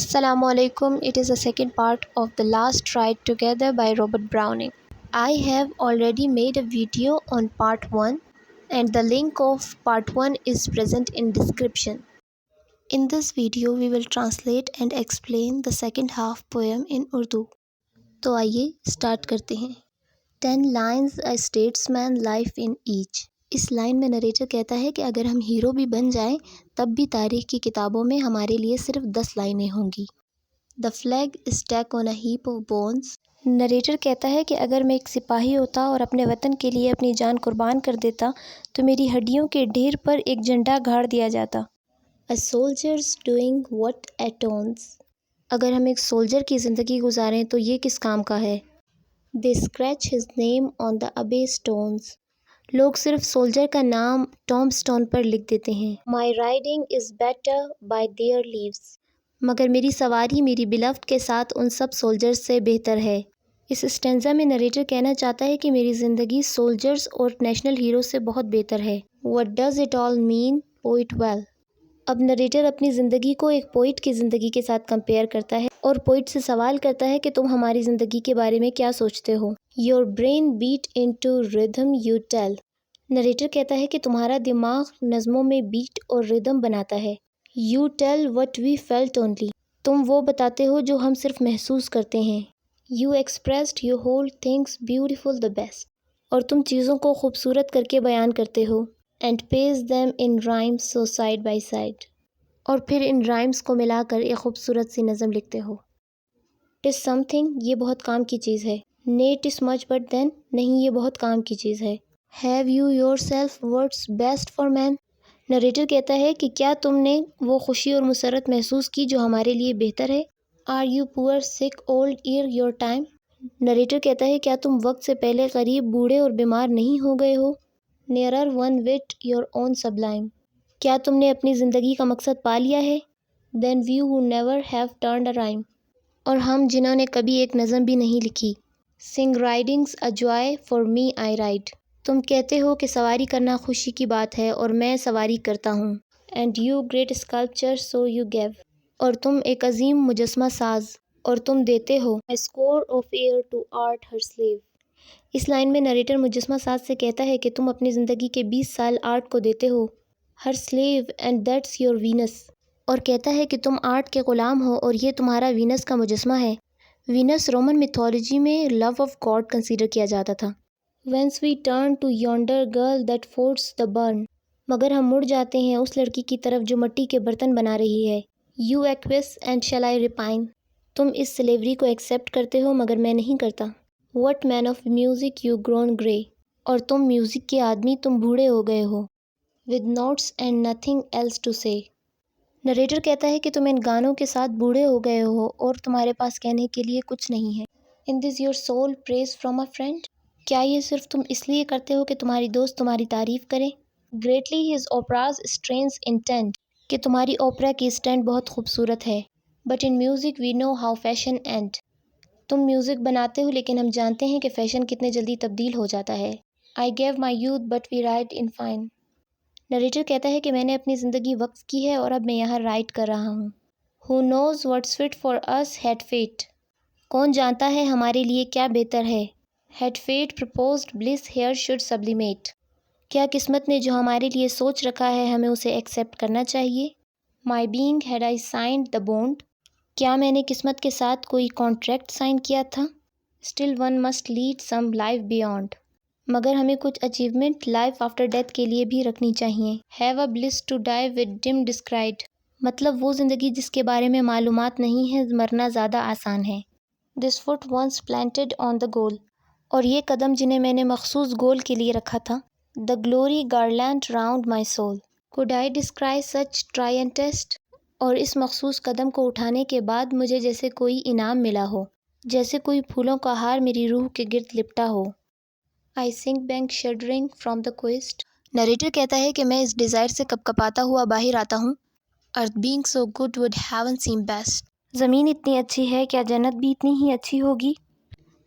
Assalamu alaikum. It is the second part of The Last Ride Together by Robert Browning. I have already made a video on part 1 and the link of part 1 is present in description. In this video we will translate and explain the second half poem in Urdu. तो आइए start करते हैं. 10 lines a statesman life in each. इस line में narrator कहता है कि अगर हम हीरो भी बन जाएं तब भी तारीख की किताबों में हमारे लिए सिर्फ 10 लाइनें होंगी. The flag stack on a heap of bones. Narrator कहता है कि अगर मैं एक सिपाही होता और अपने वतन के लिए अपनी जान कुर्बान कर देता तो मेरी हड्डियों के ढेर पर एक झंडा गाड़ दिया जाता. A soldier's doing what atones. अगर हम एक सोल्जर की ज़िंदगी गुजारें तो ये किस काम का है. They scratch his name on the abbey stones. लोग सिर्फ सोल्जर का नाम टॉम स्टोन पर लिख देते हैं. My riding is better by their leaves. मगर मेरी सवारी मेरी बिलफ्ड के साथ उन सब सोल्जर्स से बेहतर है. इस स्टेंजा में नरेटर कहना चाहता है कि मेरी ज़िंदगी सोल्जर्स और नेशनल हीरो से बहुत बेहतर है. What does it all mean poet well. अब नरेटर अपनी ज़िंदगी को एक पोइट की ज़िंदगी के साथ कंपेयर करता है और पोइट से सवाल करता है कि तुम हमारी ज़िंदगी के बारे में क्या सोचते हो. Your brain beat into rhythm you tell. Narrator कहता है कि तुम्हारा दिमाग नज़मों में बीट और रिदम बनाता है. You tell what we felt only. तुम वो बताते हो जो हम सिर्फ महसूस करते हैं. You expressed you hold things beautiful the best. और तुम चीज़ों को खूबसूरत करके बयान करते हो. And page them in rhymes so side by side. और फिर इन राइम्स को मिलाकर एक खूबसूरत सी नज़म लिखते हो. It's something. ये बहुत काम की चीज़ है. ने टिस मच बट देन. नहीं ये बहुत काम की चीज़ है. Have you your self words best for man. Narrator कहता है कि क्या तुमने वो खुशी और मुसरत महसूस की जो हमारे लिए बेहतर है. Are you poor sick old ere your time. Narrator कहता है क्या तुम वक्त से पहले करीब बूढ़े और बीमार नहीं हो गए हो. Nearer one with your own sublime. क्या तुमने अपनी ज़िंदगी का मकसद पा लिया है. Than we who never have turned a rhyme. और हम जिन्होंने कभी एक नज़म भी नहीं लिखी. Sing riding's a joy for me I ride. तुम कहते हो कि सवारी करना खुशी की बात है और मैं सवारी करता हूँ. And you great sculpture so you gave. और तुम एक अजीम मुजस्मा साज और तुम देते हो. I score of air to art her slave. इस लाइन में नरेटर मुजस्मा साज से कहता है कि तुम अपनी ज़िंदगी के 20 साल आर्ट को देते हो. Her slave and that's your Venus. और कहता है कि तुम आर्ट के ग़ुलाम हो और ये तुम्हारा वीनस का मुजस्मा है. वीनस रोमन मिथोलॉजी में लव ऑफ गॉड कंसीडर किया जाता था. Whence we turn to yonder girl that folds the burn. मगर हम मुड़ जाते हैं उस लड़की की तरफ जो मिट्टी के बर्तन बना रही है. You acquiesce and shall I repine. तुम इस स्लेवरी को एक्सेप्ट करते हो मगर मैं नहीं करता. What man of music you grown grey. और तुम म्यूज़िक के आदमी तुम बूढ़े हो गए हो. With notes and nothing else to say. Narrator कहता है कि तुम इन गानों के साथ बूढ़े हो गए हो और तुम्हारे पास कहने के लिए कुछ नहीं है. In this your soul praise from a friend. क्या ये सिर्फ तुम इसलिए करते हो कि तुम्हारी दोस्त तुम्हारी तारीफ़ करे. Greatly his opera's strains intent. कि तुम्हारी ओपरा की स्टैंड बहुत खूबसूरत है. But in music we know how fashion end. तुम म्यूज़िक बनाते हो लेकिन हम जानते हैं कि फ़ैशन कितने जल्दी तब्दील हो जाता है. I gave my youth but we ride in fine. Narrator कहता है कि मैंने अपनी ज़िंदगी वक्फ की है और अब मैं यहाँ राइड कर रहा हूँ. Who knows what's fit for us had fate. कौन जानता है हमारे लिए क्या बेहतर है. Had fate proposed bliss here should sublimate. क्या किस्मत ने जो हमारे लिए सोच रखा है हमें उसे एक्सेप्ट करना चाहिए. My being had I signed the bond. क्या मैंने किस्मत के साथ कोई कॉन्ट्रैक्ट साइन किया था. Still one must lead some life beyond. मगर हमें कुछ अचीवमेंट लाइफ आफ्टर डेथ के लिए भी रखनी चाहिए. Have a bliss to die with dim descried. मतलब वो ज़िंदगी जिसके बारे में मालूमात नहीं है मरना ज़्यादा आसान है. This foot once planted on the goal. और ये कदम जिन्हें मैंने मखसूस गोल के लिए रखा था. The glory garland round my soul. Could I describe such try and test. और इस मखसूस कदम को उठाने के बाद मुझे जैसे कोई इनाम मिला हो. जैसे कोई फूलों का हार मेरी रूह के गिर्द लिपटा हो. I sink back shuddering from the quest. Narrator कहता है कि मैं इस डिज़ायर से कपकपाता हुआ बाहर आता हूँ. Earth being so good would heaven seem best. ज़मीन इतनी अच्छी है क्या जन्नत भी इतनी ही अच्छी होगी.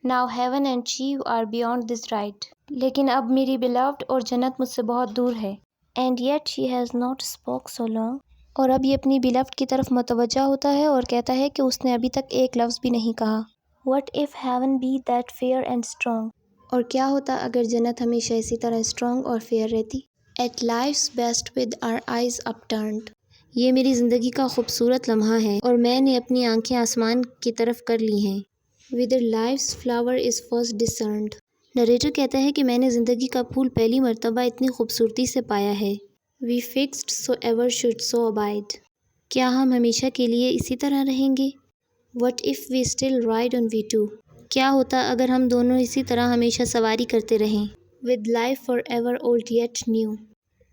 Now heaven and she are beyond this ride. लेकिन अब मेरी beloved और जन्नत मुझसे बहुत दूर है. And yet she has not spoke so long. اور اب یہ اپنی بیلفڈ کی طرف متوجہ ہوتا ہے اور کہتا ہے کہ اس نے ابھی تک ایک لفظ بھی نہیں کہا. What if heaven be that fair and strong؟ اور کیا ہوتا اگر جنت ہمیشہ اسی طرح اسٹرانگ اور فیئر رہتی؟ At life's best with our eyes upturned۔ یہ میری زندگی کا خوبصورت لمحہ ہے اور میں نے اپنی آنکھیں آسمان کی طرف کر لی ہیں۔ Whether life's flower is first discerned۔ Narrator کہتا ہے کہ میں نے زندگی کا پھول پہلی مرتبہ اتنی خوبصورتی سے پایا ہے۔ We fixed so ever should so abide۔ کیا ہم ہمیشہ کے لیے اسی طرح رہیں گے؟ What if we still ride on V2؟ کیا ہوتا اگر ہم دونوں اسی طرح ہمیشہ سواری کرتے رہیں؟ With life forever old yet new۔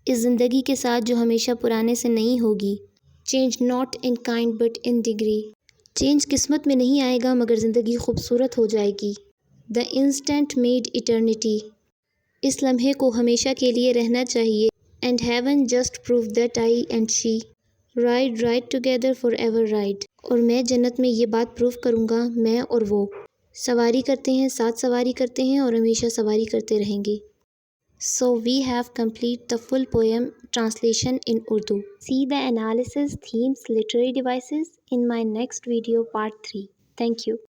اس زندگی کے ساتھ جو ہمیشہ پرانے سے نئی ہوگی۔ Change not in kind but in degree۔ Change قسمت میں نہیں آئے گا مگر زندگی خوبصورت ہو جائے گی۔ The instant made eternity۔ اس لمحے کو ہمیشہ کے لیے رہنا چاہیے۔ And heaven just proved that I and she ride together forever ride۔ اور میں جنت میں یہ بات پروف کروں گا میں اور وہ سواری کرتے ہیں، ساتھ سواری کرتے ہیں اور ہمیشہ سواری کرتے رہیں گے۔ So we have complete the full poem translation in Urdu۔ See the analysis, themes, literary devices in my next video part 3۔ Thank you۔